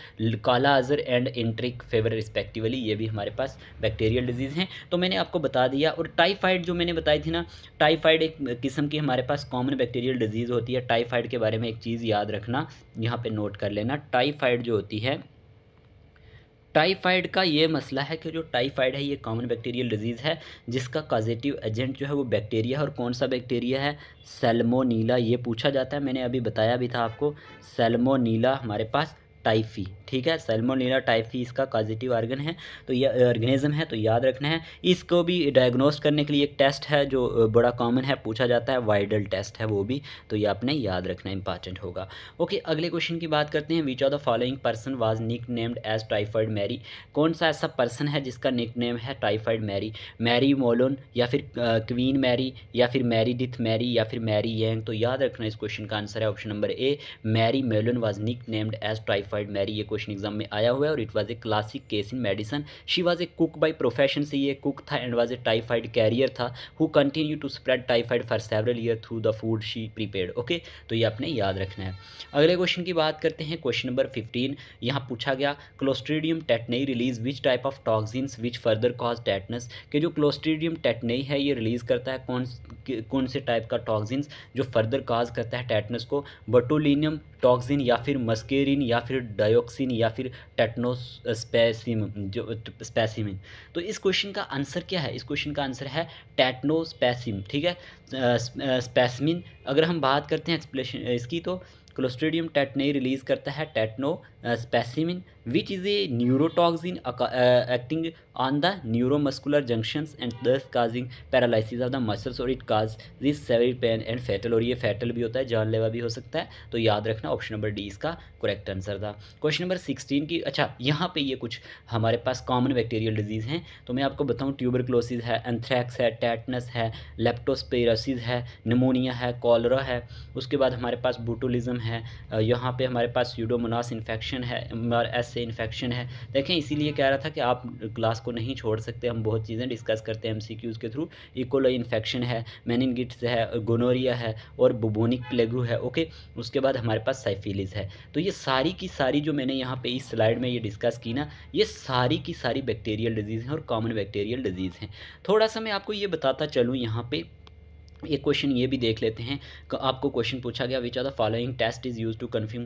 काला अजर एंड एंट्रिक फेवर रिस्पेक्टिवली, ये भी हमारे पास बैक्टीरियल डिजीज़ हैं। तो मैंने आपको बता दिया। और टाइफाइड जो मैंने बताई थी ना, टाइफाइड एक किस्म की हमारे पास कॉमन बैक्टीरियल डिजीज़ होती है। टाइफाइड के बारे में एक चीज़ याद रखना, यहाँ पे नोट कर लेना। टाइफाइड जो होती है, टाइफाइड का ये मसला है कि जो टाइफाइड है ये कॉमन बैक्टीरियल डिजीज़ है जिसका कॉजेटिव एजेंट जो है वो बैक्टीरिया है। और कौन सा बैक्टीरिया है? सैल्मोनीला। ये पूछा जाता है, मैंने अभी बताया भी था आपको। सैल्मोनीला हमारे पास टाइफी, ठीक है, सैल्मोनेला टाइफी इसका कॉजेटिव ऑर्गन है, तो ये ऑर्गेनिज्म है, तो याद रखना है। इसको भी डायग्नोस्ट करने के लिए एक टेस्ट है जो बड़ा कॉमन है, पूछा जाता है, वाइडल टेस्ट है वो भी, तो ये आपने याद रखना इंपॉर्टेंट होगा। ओके, अगले क्वेश्चन की बात करते हैं। Which of the following person was nick named as typhoid Mary? कौन सा ऐसा पर्सन है जिसका निक नेम है टाइफाइड मैरी? मैरी मोलोन, या फिर क्वीन मैरी, या फिर मैरीडिथ मैरी, या फिर मैरी यंग? तो याद रखना इस क्वेश्चन का आंसर है option number A, Mary Mallon was nick named as typhoid Mary. ये क्वेश्चन एग्जाम में आया हुआ है और it was a classic case in medicine. She was a cook by profession, से ये कुक था, and was a typhoid carrier था, who continue to spread typhoid for several year through the food she prepared. Okay, तो ये आपने याद रखना है। अगले क्वेश्चन की बात करते हैं, क्वेश्चन नंबर 15। यहाँ पूछा गया clostridium tetani release which type of toxins which further cause tetanus? कि जो क्लोस्ट्रीडियम टेटनई है ये रिलीज करता है कौन से टाइप का टॉक्सिन्स जो फर्दर काज करता है टेटनस को? बोटुलिनियम टॉक्सिन, या फिर मस्केरिन, या फिर डायोक्सिन, या फिर टेटनोस्पेसिमिन, जो स्पेसिमिन। तो इस क्वेश्चन का आंसर क्या है? इस क्वेश्चन का आंसर है टेटनोस्पेसिम, ठीक है, स्पेसिमिन। अगर हम बात करते हैं एक्सप्लेनेशन इसकी, तो क्लोस्ट्रीडियम टेटनई रिलीज करता है tetanospasmin which is a neurotoxin acting on the neuromuscular junctions and thus causing paralysis of the muscles, और it cause this severe pain and fatal, और ये फैटल भी होता है, जानलेवा भी हो सकता है। तो याद रखना ऑप्शन नंबर डी इसका करेक्ट आंसर था। क्वेश्चन नंबर 16 की, अच्छा यहाँ पे ये कुछ हमारे पास कॉमन बैक्टीरियल डिजीज़ हैं, तो मैं आपको बताऊँ, ट्यूबरक्लोसिस है, एंथ्रैक्स है, टेटनस है, लेप्टोस्पिरोसिस है, निमोनिया है, कॉलरा है, उसके बाद हमारे पास बोटुलिज्म है, यहाँ पे हमारे पास स्यूडोमोनास इन्फेक्शन है, MRS से इन्फेक्शन है। देखें, इसीलिए कह रहा था कि आप क्लास को नहीं छोड़ सकते, हम बहुत चीज़ें डिस्कस करते हैं MCQs के थ्रू। इकोलाई इन्फेक्शन है, मेनिनगिट्स है, गोनोरिया है, और बुबोनिक प्लेगू है। ओके, उसके बाद हमारे पास साइफिलिस है। तो ये सारी की सारी जो मैंने यहाँ पे इस स्लाइड में ये डिस्कस की ना, ये सारी की सारी बैक्टीरियल डिजीज़ हैं और कॉमन बैक्टीरियल डिजीज़ हैं। थोड़ा सा मैं आपको ये बताता चलूँ, यहाँ पे एक क्वेश्चन ये भी देख लेते हैं। आपको क्वेश्चन पूछा गया which are the following test is use to confirm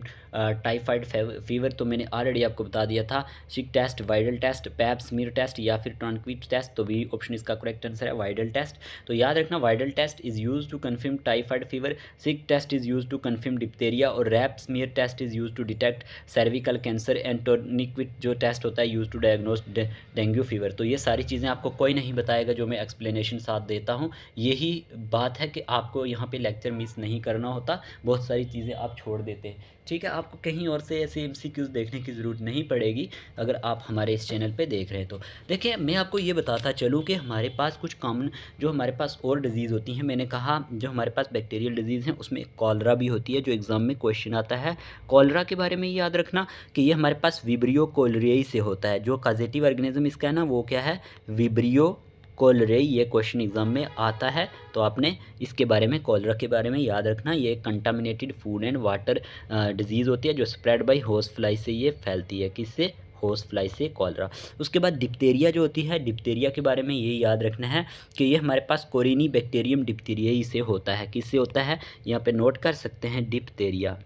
typhoid fever, तो मैंने ऑलरेडी आपको बता दिया था, Schick test, Widal test, pap smear test, या फिर ट्रांक्विट टेस्ट। तो भी ऑप्शन इसका करेक्ट आंसर है वाइडल टेस्ट। तो याद रखना, Widal test is use to confirm typhoid fever, Schick test is use to confirm diphtheria, और pap smear test is use to detect cervical cancer, and tourniquet जो test होता है use to diagnose dengue fever. तो ये सारी चीज़ें आपको कोई नहीं बताएगा, जो मैं एक्सप्लेनेशन साथ देता हूँ। यही बात है कि आपको यहाँ पे लेक्चर मिस नहीं करना होता, बहुत सारी चीज़ें आप छोड़ देते हैं, ठीक है। आपको कहीं और से ऐसे MCQs देखने की ज़रूरत नहीं पड़ेगी अगर आप हमारे इस चैनल पे देख रहे हैं तो। देखिए, मैं आपको ये बताता चलूँ कि हमारे पास कुछ कॉमन जो हमारे पास और डिजीज़ होती हैं, मैंने कहा जो हमारे पास बैक्टीरियल डिजीज़ हैं उसमें कॉलरा भी होती है, जो एग्ज़ाम में क्वेश्चन आता है। कॉलरा के बारे में याद रखना कि ये हमारे पास विब्रियो कोलरियाई से होता है। जो पॉजिटिव ऑर्गेनिज्म इसका है ना, वो क्या है, विब्रियो कोलरेई। ये क्वेश्चन एग्जाम में आता है, तो आपने इसके बारे में, कॉलरा के बारे में याद रखना। ये contaminated food and water disease होती है जो स्प्रेड बाय होस्ट फ्लाई से ये फैलती है। किससे? होस्ट फ्लाई से, कॉलरा। उसके बाद डिप्थेरिया जो होती है, डिप्थेरिया के बारे में ये याद रखना है कि ये हमारे पास कोरिनी बैक्टीरियम डिप्थेरियाई से होता है। किससे होता है? यहाँ पे नोट कर सकते हैं, डिप्थेरिया।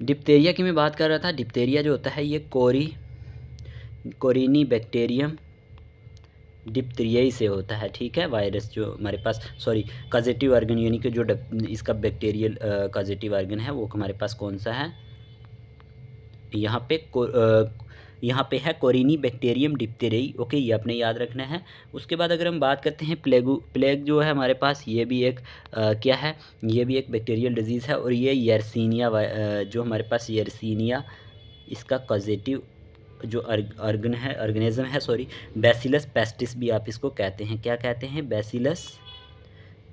डिप्थेरिया की मैं बात कर रहा था। डिप्थेरिया जो होता है ये कोरिनी बैक्टीरियम डिप्थेरियाई से होता है, ठीक है। वायरस जो हमारे पास, सॉरी, कॉजेटिव ऑर्गन, यानी कि जो इसका बैक्टीरियल कॉजेटिव ऑर्गन है वो हमारे पास कौन सा है? यहाँ पे है कोरिनी बैक्टीरियम डिप्थेरियाई। ओके, ये आपने याद रखना है। उसके बाद अगर हम बात करते हैं प्लेग जो है हमारे पास, ये भी एक क्या है, ये भी एक बैक्टीरियल डिजीज़ है, और ये यर्सीनिया जो हमारे पास यर्सीनिया, इसका कॉजेटिव जो ऑर्गेनिज्म है, सॉरी, बैसिलस पेस्टिस भी आप इसको कहते हैं। क्या कहते हैं? बैसिलस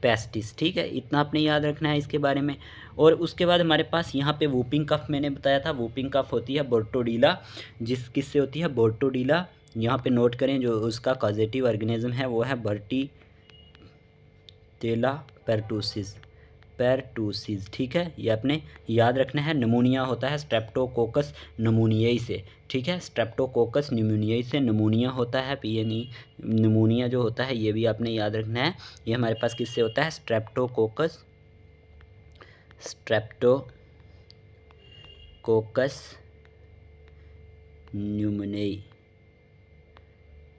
पेस्टिस, ठीक है। इतना आपने याद रखना है इसके बारे में। और उसके बाद हमारे पास यहाँ पे वूपिंग कफ मैंने बताया था। वूपिंग कफ होती है बोर्टोडीला, किससे होती है? बोर्टोडीला। यहाँ पे नोट करें, जो उसका कॉजेटिव ऑर्गेनिज्म है वो है वर्टिसेला पेर्टुसिस, ठीक है। ये आपने याद रखना है। निमोनिया होता है स्ट्रेप्टोकोकस निमोनियाई से, ठीक है। स्ट्रेप्टोकोकस निमोनियाई से निमोनिया होता है। PNE निमोनिया जो होता है ये भी आपने याद रखना है। ये हमारे पास किससे होता है? स्ट्रेप्टोकोकस न्यूमोनियाई,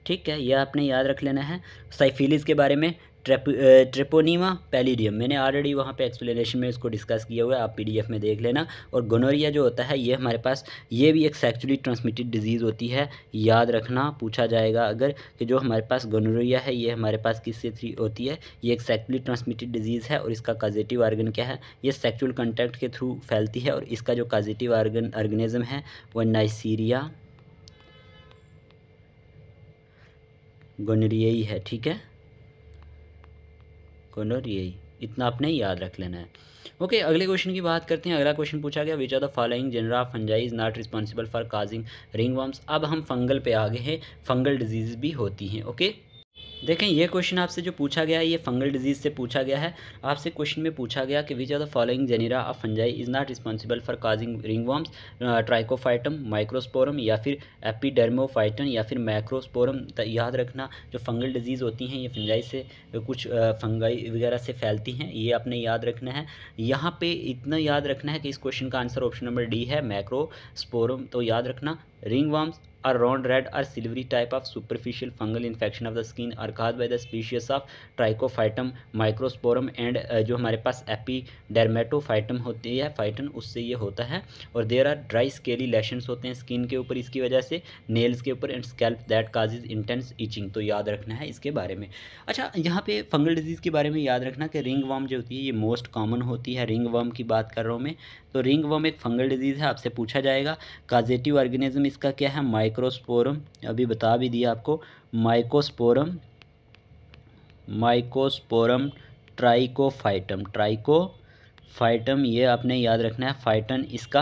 ठीक है। यह आपने याद रख लेना है। साइफिलिस के बारे में, ट्रेपोनीमा पैलिडियम, मैंने ऑलरेडी वहाँ पे एक्सप्लेनेशन में इसको डिस्कस किया हुआ है, आप पीडीएफ में देख लेना। और गोनोरिया जो होता है ये हमारे पास, ये भी एक सेक्सुअली ट्रांसमिटेड डिजीज़ होती है, याद रखना, पूछा जाएगा अगर कि जो हमारे पास गोनोरिया है ये हमारे पास किससे होती है, ये एक सेक्सुअली ट्रांसमिटेड डिजीज़ है। और इसका कॉजेटिव ऑर्गन क्या है, ये सेक्सुअल कॉन्टैक्ट के थ्रू फैलती है। और इसका जो कॉजेटिव ऑर्गेनिज्म है वो नाइसीरिया गोनोरियाई है, ठीक है, गोनोरियाई, इतना आपने याद रख लेना है। ओके, अगले क्वेश्चन की बात करते हैं। अगला क्वेश्चन पूछा गया, which are the following genera of fungi is not responsible for causing ringworms. अब हम फंगल पे आ गए हैं, फंगल डिजीज़ भी होती हैं। ओके, देखें ये क्वेश्चन आपसे जो पूछा गया है ये फंगल डिजीज़ से पूछा गया है। आपसे क्वेश्चन में पूछा गया कि which are the following genera of fungi is not responsible for causing ringworms, trichophyton, microsporum या फिर एपिडर्मोफाइटन या फिर मैक्रोस्पोरम। याद रखना जो फंगल डिजीज़ होती हैं ये फंजाई से कुछ फंगाई वगैरह से फैलती हैं, ये आपने याद रखना है। यहाँ पे इतना याद रखना है कि इस क्वेश्चन का आंसर ऑप्शन नंबर डी है, मैक्रोस्पोरम। तो याद रखना, रिंगवर्म्स a round red or silvery type of superficial fungal infection of the skin are caused by the species of Trichophytum microsporum and जो हमारे पास एपिडर्मेटोफाइटम होती है फाइटन, उससे ये होता है। और there are dry scaly lesions होते हैं स्किन के ऊपर इसकी वजह से, नेल्स के ऊपर, and scalp that causes intense etching. तो याद रखना है इसके बारे में। अच्छा, यहाँ पे फंगल डिजीज़ के बारे में याद रखना कि रिंग वर्म जो होती है ये मोस्ट कॉमन होती है। रिंग वर्म की बात कर रहा हूँ मैं, तो रिंग वर्म एक फंगल डिजीज़ है, आपसे पूछा जाएगा। कॉजेटिव ऑर्गेनिज्म इसका क्या है, माइक्रोस्पोरम, अभी बता भी दिया आपको, माइकोस्पोरम ट्राइकोफाइटम, ये आपने याद रखना है, फाइटन इसका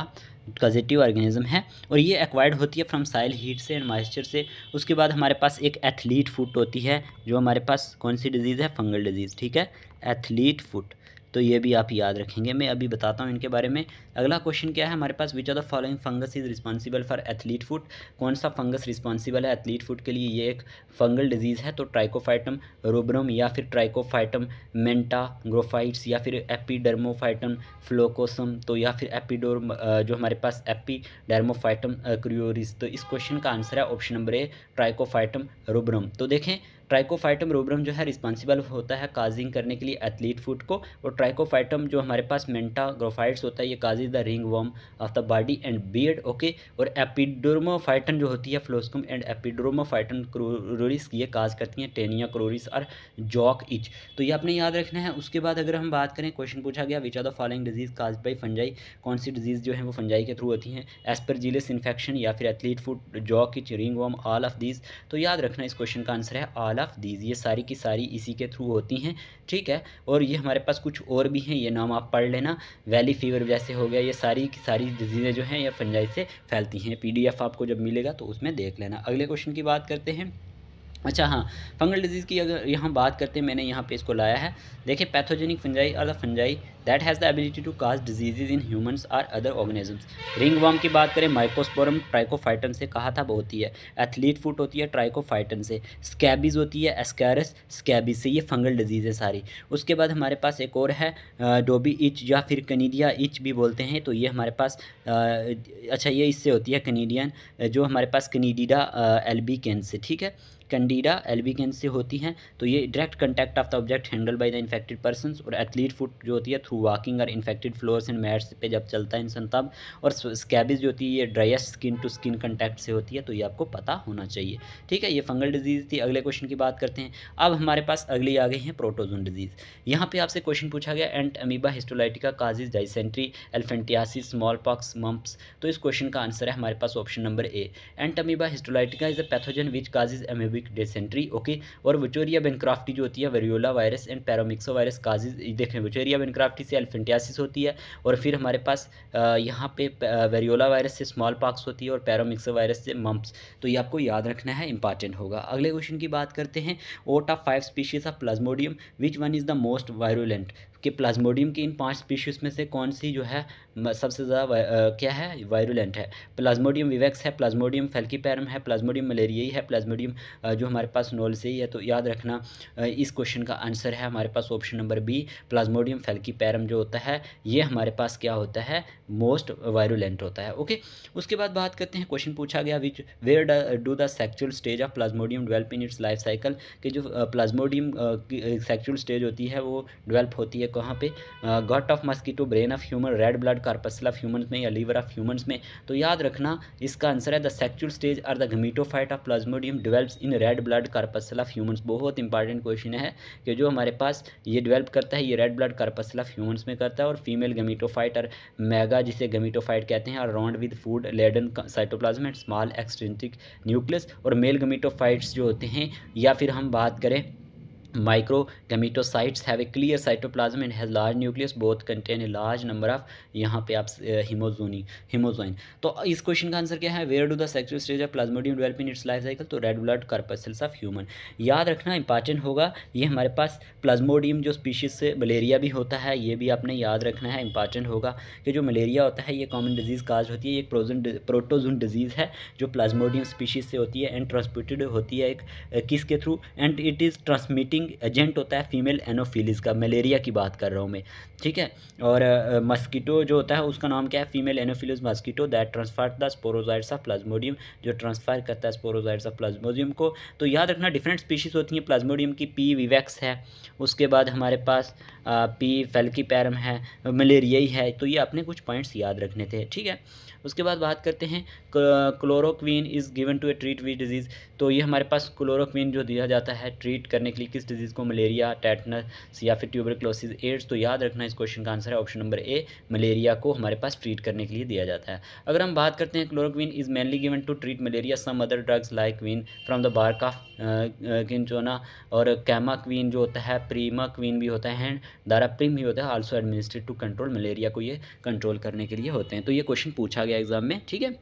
कॉजेटिव ऑर्गेनिज्म है। और ये एक्वायर्ड होती है फ्रॉम साइल हीट से एंड मॉइस्चर से। उसके बाद हमारे पास एक एथलीट फुट होती है, जो हमारे पास कौन सी डिजीज़ है, फंगल डिजीज़, ठीक है, एथलीट फुट। तो ये भी आप याद रखेंगे, मैं अभी बताता हूँ इनके बारे में। अगला क्वेश्चन क्या है हमारे पास, which are the following fungus is responsible for athlete foot. कौन सा फंगस रिस्पॉन्सिबल है एथलीट फुट के लिए, ये एक फंगल डिजीज़ है। तो ट्राइकोफाइटम रूब्रम या फिर ट्राइकोफाइटम मेंटाग्रोफाइट्स या फिर एपिडर्मोफाइटम फ्लोकोसम, तो या फिर एपिडोर्म जो हमारे पास एपिडर्मोफाइटम क्रियोरिस। तो इस क्वेश्चन का आंसर है ऑप्शन नंबर ए, ट्राइकोफाइटम रूब्रम। तो देखें, ट्राइकोफाइटम रूब्रम जो है रिस्पॉन्सिबल होता है काजिंग करने के लिए एथलीट फुट को। और ट्राइकोफाइटम जो हमारे पास मेंटाग्रोफाइट्स होता है ये causes the ring worm of the body and beard. Okay, और एपिडर्मोफाइटन जो होती है फ्लोस्कम एंड एपिडर्मोफाइटन क्रोरिस, ये काज करती हैं टेनिया क्रोरिस और जॉक इच। तो ये आपने याद रखना है। उसके बाद अगर हम बात करें, क्वेश्चन पूछा गया, which are the following disease cause by fungi. कौन सी डिजीज़ जो है वो फंजाई के थ्रू होती हैं, एस्परजिलस इन्फेक्शन या फिर athlete foot, jock itch, ring worm, all of these. तो याद रखना इस क्वेश्चन का आंसर है ऑल ऑफ दीज, ये सारी की सारी इसी के थ्रू होती हैं, ठीक है। और ये हमारे पास कुछ और भी हैं, ये नाम आप पढ़ लेना, वैली फीवर जैसे हो गया, ये सारी की सारी डिजीज़ें जो हैं ये फंजाई से फैलती हैं। पीडीएफ आपको जब मिलेगा तो उसमें देख लेना। अगले क्वेश्चन की बात करते हैं। अच्छा हाँ, फंगल डिजीज़ की अगर यहाँ बात करते हैं, मैंने यहाँ पे इसको लाया है। देखिए, pathogenic fungi are the fungi that has the ability to cause disease in humans और अदर ऑर्गेनिजम्स। रिंग वर्म की बात करें, माइकोस्पोरम ट्राइकोफाइटन से कहा था होती है, एथलीट फुट होती है ट्राइकोफाइटन से, स्कैबीज होती है एस्कैरस स्कैबीज से, ये फंगल डिजीज़ है सारी। उसके बाद हमारे पास एक और है डोबी इच या फिर कनीडिया इच भी बोलते हैं, तो ये हमारे पास अच्छा ये इससे होती है कनीडियन, जो हमारे पास कनीडिडा एल्बिकेंस से, ठीक है, कैंडिडा एल्बिकेंस से होती हैं। तो ये direct contact of the object handle by the infected persons. और एथलीट फुट जो होती है थ्रू वॉकिंग और इन्फेक्टेड फ्लोर्स एंड मैट्स पे जब चलता है इंसान तब। और स्कैबीज जो होती है ये driest skin to skin contact से होती है, तो ये आपको पता होना चाहिए, ठीक है। ये फंगल डिजीज़ थी। अगले क्वेश्चन की बात करते हैं। अब हमारे पास अगली आ गई है प्रोटोजोन डिजीज़। यहाँ पे आपसे क्वेश्चन पूछा गया, entamoeba histolytica causes dysentery elephantiasis small pox mumps. तो इस क्वेश्चन का आंसर है हमारे पास option number A, entamoeba histolytica is a pathogen which causes amoebic dysentery. Okay, और विक्टोरिया बेनक्राफ्टी जो होती है variola virus and paramyxo virus causes. देखें, विक्टोरिया बेनक्राफ्टी से एल्फेंटियासिस होती है, और फिर हमारे पास यहाँ पे वेरियोला वायरस से स्मॉल पॉक्स होती है, और पैरामिक्सो वायरस से मम्प्स। तो ये आपको याद रखना है, इंपॉर्टेंट होगा। अगले क्वेश्चन की बात करते हैं। Out of 5 species of Plasmodium which one is the most virulent. कि प्लाज्मोडियम की इन 5 स्पीशीज़ में से कौन सी जो है सबसे ज़्यादा क्या है, वायरुलेंट है। प्लाज्मोडियम विवेक्स है, प्लाज्मोडियम फैल्कीपैरम है, प्लाज्मोडियम मलेरियाई है, प्लाज्मोडियम जो हमारे पास नोल्सेई है। तो याद रखना इस क्वेश्चन का आंसर है हमारे पास ऑप्शन नंबर बी, प्लाज्मोडियम फैल्कीपैरम जो होता है ये हमारे पास क्या होता है, मोस्ट वायरुलेंट होता है। ओके, उसके बाद बात करते हैं, क्वेश्चन पूछा गया which where do the sexual stage of plasmodium develop in its life cycle, कि जो प्लाज्मोडियम की सेक्सुअल स्टेज होती है वो डेवलप होती है कहाँ पे, gut of mosquito, brain of human, red blood corpuscle of humans में या लीवर ऑफ ह्यूमंस में। तो याद रखना इसका आंसर है द सेक्सुअल स्टेज और the gametophyte of plasmodium develops in red blood corpuscle of humans. बहुत इंपॉर्टेंट क्वेश्चन है कि जो हमारे पास ये डेवलप करता है ये red blood corpuscle of humans में करता है, और फीमेल गमीटोफाइट और मेगा जिसे गमीटोफाइट कहते हैं, और round with food laden cytoplasm and small extrinsic nucleus. और मेल गमीटोफाइट्स जो होते हैं, या फिर हम बात करें micro gametocytes have a clear cytoplasm and has large nucleus, both contain a large number of, यहाँ पे आप हिमोजोइन। तो इस क्वेश्चन का आंसर क्या है, where do the sexual stage of plasmodium develop in its life cycle, तो red blood corpuscles of human. याद रखना इंपॉर्टेंट होगा, ये हमारे पास प्लाज्मोडियम जो स्पीशीज से मलेरिया भी होता है, ये भी आपने याद रखना है, इंपॉर्टेंट होगा कि जो मलेरिया होता है ये कॉमन डिजीज़ काज होती है, ये एक प्रोटोजोन डिजीज़ है जो प्लाज्मोडियम स्पीशीज से होती है एंड ट्रांसमिटेड होती है एक किसके through, and it is transmitting agent होता है फीमेल एनोफिलिस का, मलेरिया की बात कर रहा हूँ मैं, ठीक है। और मस्कीटो जो होता है उसका नाम क्या है, female anopheles mosquito that transfer the sporozoites of plasmodium, जो ट्रांसफर करता है स्पोरोजाइट्स ऑफ प्लाज्मोडियम को। तो याद रखना डिफरेंट स्पीशीज़ होती हैं प्लाज्मोडियम की, पी विवेक्स है, उसके बाद हमारे पास पी फैल्कीपैरम है, मलेरियाई है। तो ये अपने कुछ पॉइंट्स याद रखने थे, ठीक है। उसके बाद बात करते हैं chloroquine is given to a treat which disease. तो ये हमारे पास क्लोरोक्वीन जो दिया जाता है ट्रीट करने के लिए किस डिजीज़ को, मलेरिया, टेटनस या फिर ट्यूबरक्लोसिस, एड्स। तो याद रखना इस क्वेश्चन का आंसर है ऑप्शन नंबर ए, मलेरिया को हमारे पास ट्रीट करने के लिए दिया जाता है। अगर हम बात करते हैं chloroquine is mainly given to treat malaria, some other drugs like quinine from the bark of cinchona, और कैमाक्वीन जो होता है, प्रीमाक्वीन भी होता है, दाराप्रिम भी होता है, also administrate to control malaria, को ये कंट्रोल करने के लिए होते हैं। तो ये क्वेश्चन पूछा गया एग्जाम में, ठीक है।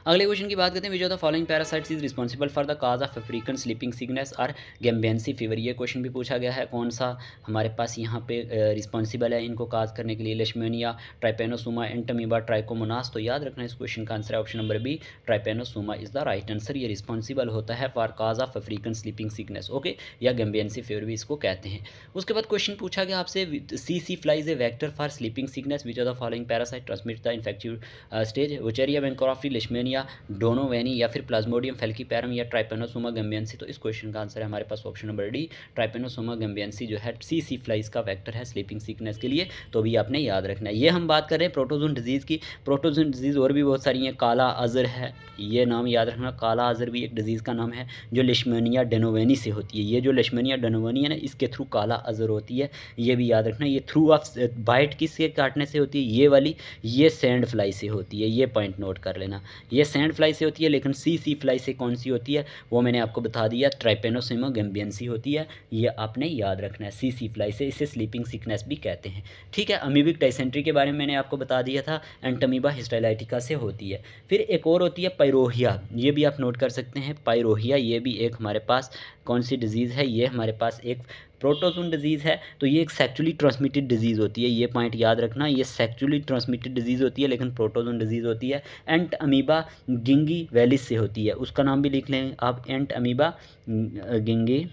अगले क्वेश्चन की बात करते हैं, which of the following parasites is responsible for the cause of African sleeping sickness और गैम्बियंसी फीवर। ये क्वेश्चन भी पूछा गया है, कौन सा हमारे पास यहाँ पे रिस्पॉन्सिबल है इनको काज करने के लिए, लेशमेनिया, ट्राइपेनोसोमा, एंटमीबा, ट्राइकोमोनास। तो याद रखना इस क्वेश्चन का आंसर है option number B, trypanosoma is the right answer. ये रिस्पॉन्सिबल होता है for cause of African sleeping sickness, okay, या गैम्बियंसी फीवर भी इसको कहते हैं। उसके बाद क्वेश्चन पूछा गया आपसे, सी fly is a vector for sleeping sickness, which of the following parasite transmit the infective stage, wuchereria bancrofti, leishmania, donovani, या फिर प्लाज्मोडियम फैल्कीपैरम, या ट्राइपेनोसोमा गैम्बियंसी। तो इस क्वेश्चन का आंसर है हमारे पास ऑप्शन नंबर डी, ट्राइपेनोसोमा गैम्बियंसी जो है सी फ्लाइज का वेक्टर है स्लीपिंग सिकनेस के लिए। तो भी आपने याद रखना है। ये हम बात कर रहे हैं प्रोटोजोन डिजीज़ की, प्रोटोजोन डिजीज़ और भी बहुत सारी हैं, काला अजर है, ये नाम याद रखना, काला अजर भी एक डिजीज़ का नाम है जो लेशमेनिया डेनोवेनी से होती है। ये जो लेशमेनिया डेनोवेनी है ना, इसके थ्रू काला अजर होती है, ये भी याद रखना। ये थ्रू ऑफ बाइट किसके काटने से होती है, ये वाली, ये सैंड फ्लाई से होती है, ये पॉइंट नोट कर लेना, ये सैंड फ्लाई से होती है। लेकिन सी फ्लाई से कौन सी होती है वो मैंने आपको बता दिया, ट्राइपेनोसोमा गैम्बियंसी होती है, ये आपने याद रखना है, सी फ्लाई से। इसे स्लीपिंग सिकनेस भी कहते हैं, ठीक है। अमीबिक डाइसेंट्री के बारे में मैंने आपको बता दिया था, एंटमीबा हिस्टाइलाइटिका से होती है। फिर एक और होती है पायरोहिया, ये भी आप नोट कर सकते हैं, पायरोहिया, ये भी एक हमारे पास कौन सी डिजीज़ है, ये हमारे पास एक प्रोटोजोन डिजीज़ है। तो ये एक सेक्चुअली ट्रांसमिटेड डिजीज़ होती है, ये पॉइंट याद रखना, ये सेक्चुअली ट्रांसमिटेड डिजीज़ होती है लेकिन प्रोटोजोन डिजीज़ होती है। एंट अमीबा गिंगी वैलिस से होती है, उसका नाम भी लिख लें आप, एंट अमीबा गिंगी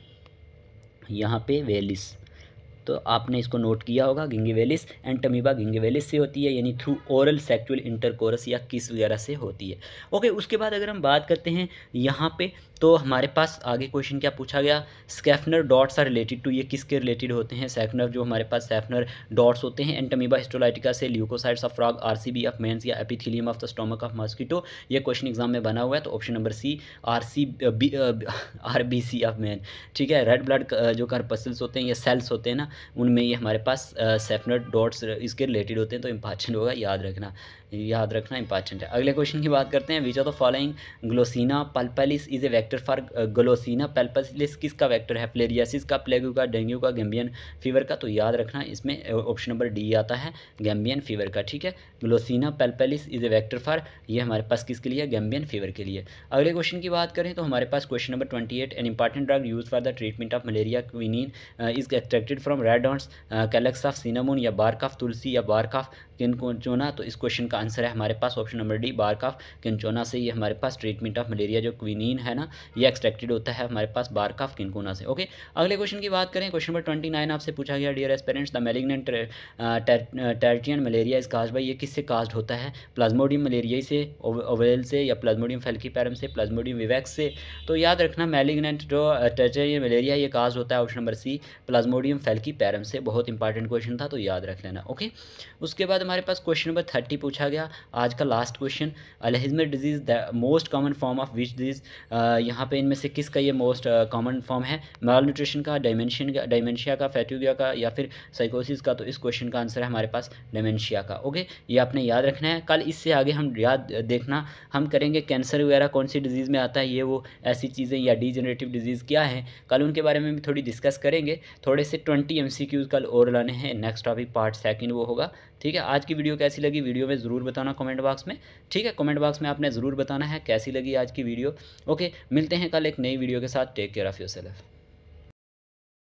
यहाँ पे वैलिस, तो आपने इसको नोट किया होगा, गिंगीवेलिस, एंटमीबा गिंगीवेलिस से होती है, यानी थ्रू ओरल सेक्सुअल इंटरकोरस या किस वगैरह से होती है। ओके, उसके बाद अगर हम बात करते हैं यहाँ पे, तो हमारे पास आगे क्वेश्चन क्या पूछा गया, स्कैफनर डॉट्स आर रिलेटेड टू, ये किसके रिलेटेड होते हैं, सैफनर, जो हमारे पास सैफनर डॉट्स होते हैं। एंटमीबा हिस्टोलाइटिका से leucocytes of frog, RCB of men's, या epithelium of the stomach of mosquito. ये क्वेश्चन एग्जाम में बना हुआ है, तो option number C, RBC of men, ठीक है। रेड ब्लड जो कार्पसल्स होते हैं, ये सेल्स होते हैं ना, उनमें ये हमारे पास सैफनर डॉट्स इसके रिलेटेड होते हैं, तो इंपॉर्टेंट होगा, याद रखना इंपॉर्टेंट है। अगले क्वेश्चन की बात करते हैं, which of the following glossina palpalis is a vector for, glossina palpalis किसका वेक्टर है, फ्लेरियासिस का, प्लेगू का, डेंगू का, गैम्बियन फीवर का। तो याद रखना इसमें ऑप्शन नंबर डी आता है, गैम्बियन फीवर का, ठीक है। Glossina palpalis is a vector for, ये हमारे पास किसके लिए, गैम्बियन फीवर के लिए। अगले क्वेश्चन की बात करें तो हमारे पास question number 28, an important drug use for the treatment of malaria quinine is extracted from red ants, calyx of cinnamon या बार्क ऑफ तुलसी या बार्क ऑफ किनकोना। तो इस क्वेश्चन का आंसर है हमारे पास option number D, bark of cinchona से ये हमारे पास ट्रीटमेंट ऑफ मलेरिया जो क्विनीन है ना, ये एक्सट्रैक्टेड होता है हमारे पास बार्क ऑफ किनकोना से। ओके, अगले क्वेश्चन की बात करें, क्वेश्चन नंबर 29 आपसे पूछा गया, dear aspirants the malignant tertian malaria is caused by, ये किससे काज्ड होता है? प्लाज्मोडियम मलेरियाई से, ओवेल से, या प्लाज्मोडियम फैल्कीपैरम से, प्लाज्मोडियम विवैक्स से। तो याद रखना मैलिग्नेंट जो टर्टियन मलेरिया ये काज्ड होता है ऑप्शन नंबर सी, प्लाज्मोडियम फैल्कीपैरम से। बहुत इंपॉर्टेंट क्वेश्चन था, तो याद रख लेना। ओके, उसके बाद हमारे पास क्वेश्चन नंबर 30 पूछा गया, आज का last question, Alzheimer disease the most common form of which disease, यहाँ पे इनमें से किसका ये मोस्ट कॉमन फॉर्म है? माल न्यूट्रिशन का, डायमेंशिया का, फैटिगा का, या फिर साइकोसिस का? तो इस क्वेश्चन का आंसर है हमारे पास डायमेंशिया का। ओके, ये आपने याद रखना है। कल इससे आगे हम याद देखना हम करेंगे कैंसर वगैरह कौन सी डिजीज़ में आता है, ये वो ऐसी चीज़ें, या डीजनरेटिव डिजीज़ क्या है, कल उनके बारे में भी थोड़ी डिस्कस करेंगे। थोड़े से 20 MCQs कल और लाने हैं, नेक्स्ट टॉपिक पार्ट सेकंड वो होगा। ठीक है, आज की वीडियो कैसी लगी, वीडियो में ज़रूर बताना कमेंट बॉक्स में। ठीक है, कमेंट बॉक्स में आपने ज़रूर बताना है कैसी लगी आज की वीडियो। ओके, मिलते हैं कल एक नई वीडियो के साथ। Take care of yourself.